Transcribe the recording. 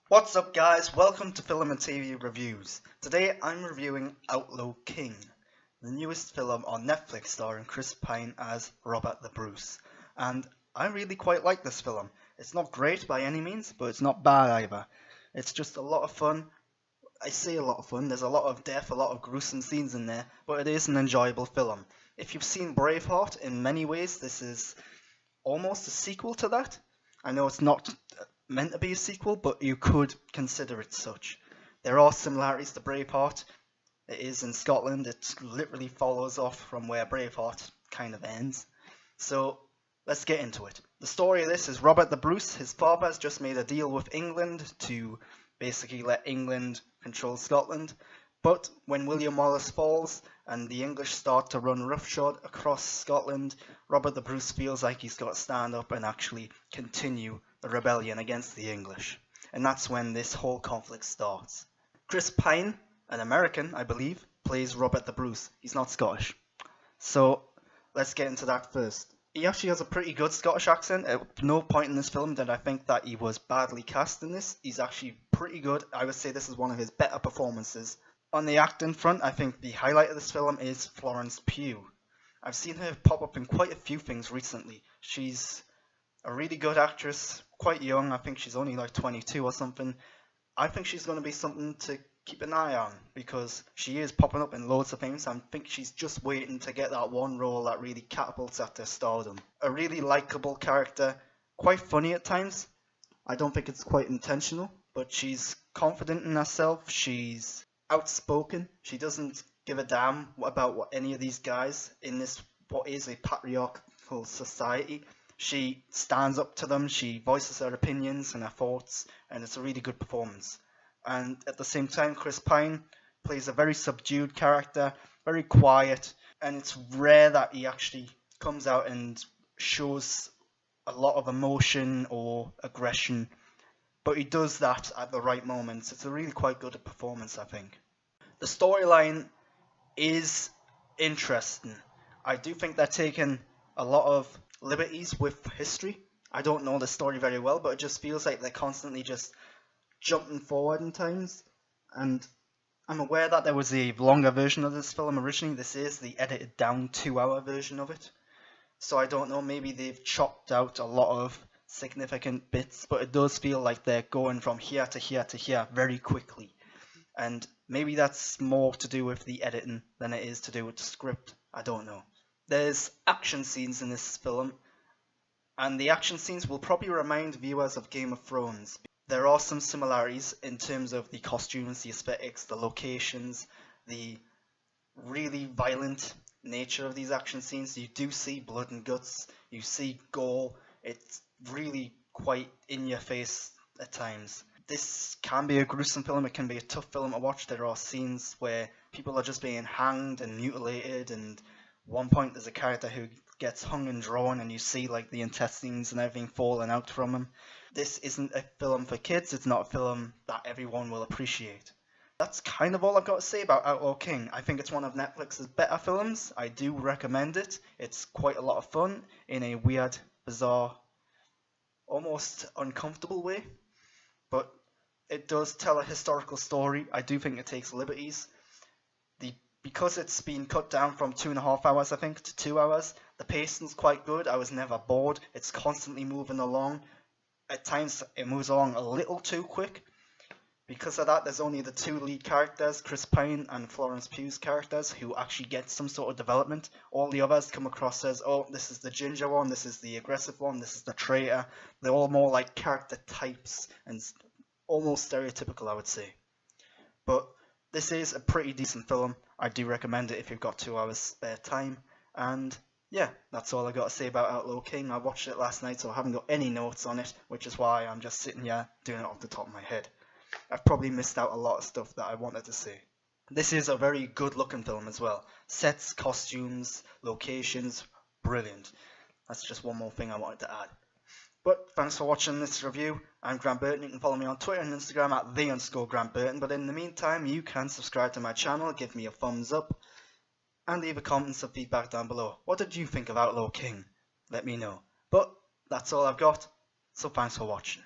What's up guys, welcome to Film and TV Reviews. Today I'm reviewing Outlaw King, the newest film on Netflix starring Chris Pine as Robert the Bruce. And I really quite like this film. It's not great by any means, but it's not bad either. It's just a lot of fun. I say a lot of fun, there's a lot of death, a lot of gruesome scenes in there, but it is an enjoyable film. If you've seen Braveheart, in many ways this is almost a sequel to that. I know it's not meant to be a sequel, but you could consider it such. There are similarities to Braveheart. It is in Scotland. It literally follows off from where Braveheart kind of ends. So let's get into it. The story of this is Robert the Bruce. His father has just made a deal with England to basically let England control Scotland. But when William Wallace falls and the English start to run roughshod across Scotland, Robert the Bruce feels like he's got to stand up and actually continue the rebellion against the English. And that's when this whole conflict starts. Chris Pine, an American, I believe, plays Robert the Bruce. He's not Scottish. So let's get into that first. He actually has a pretty good Scottish accent. At no point in this film did I think that he was badly cast in this. He's actually pretty good. I would say this is one of his better performances. On the acting front, I think the highlight of this film is Florence Pugh. I've seen her pop up in quite a few things recently. She's a really good actress, quite young. I think she's only like 22 or something. I think she's going to be something to keep an eye on because she is popping up in loads of things. I think she's just waiting to get that one role that really catapults at her stardom. A really likable character, quite funny at times. I don't think it's quite intentional, but she's confident in herself. She's outspoken. She doesn't give a damn about what any of these guys in this what is a patriarchal society. She stands up to them, she voices her opinions and her thoughts, and it's a really good performance. And at the same time, Chris Pine plays a very subdued character, very quiet, and it's rare that he actually comes out and shows a lot of emotion or aggression, but he does that at the right moments. It's a really quite good performance, I think. The storyline is interesting. I do think they're taking a lot of liberties with history. I don't know the story very well, but it just feels like they're constantly just jumping forward in times. And I'm aware that there was a longer version of this film originally. This is the edited down 2-hour version of it. So I don't know, maybe they've chopped out a lot of significant bits, but it does feel like they're going from here to here to here very quickly. And maybe that's more to do with the editing than it is to do with the script. I don't know. There's action scenes in this film, and the action scenes will probably remind viewers of Game of Thrones. There are some similarities in terms of the costumes, the aesthetics, the locations, the really violent nature of these action scenes. You do see blood and guts, you see gore. It's really quite in your face at times. This can be a gruesome film, it can be a tough film to watch. There are scenes where people are just being hanged and mutilated, and one point there's a character who gets hung and drawn and you see like the intestines and everything falling out from him. This isn't a film for kids, it's not a film that everyone will appreciate. That's kind of all I've got to say about Outlaw King. I think it's one of Netflix's better films. I do recommend it. It's quite a lot of fun in a weird, bizarre, almost uncomfortable way. But it does tell a historical story. I do think it takes liberties. Because it's been cut down from 2.5 hours, I think, to 2 hours, the pacing's quite good. I was never bored. It's constantly moving along. At times, it moves along a little too quick. Because of that, there's only the two lead characters, Chris Pine and Florence Pugh's characters, who actually get some sort of development. All the others come across as, oh, this is the ginger one, this is the aggressive one, this is the traitor. They're all more like character types and almost stereotypical, I would say. But this is a pretty decent film. I do recommend it if you've got 2 hours spare time. And yeah, that's all I got to say about Outlaw King. I watched it last night, so I haven't got any notes on it, which is why I'm just sitting here doing it off the top of my head. I've probably missed out a lot of stuff that I wanted to say. This is a very good looking film as well. Sets, costumes, locations, brilliant. That's just one more thing I wanted to add. But thanks for watching this review. I'm Grant Burton. You can follow me on Twitter and Instagram at _Grant Burton. But in the meantime, you can subscribe to my channel, give me a thumbs up, and leave a comment and some feedback down below. What did you think of Outlaw King? Let me know. But that's all I've got. So thanks for watching.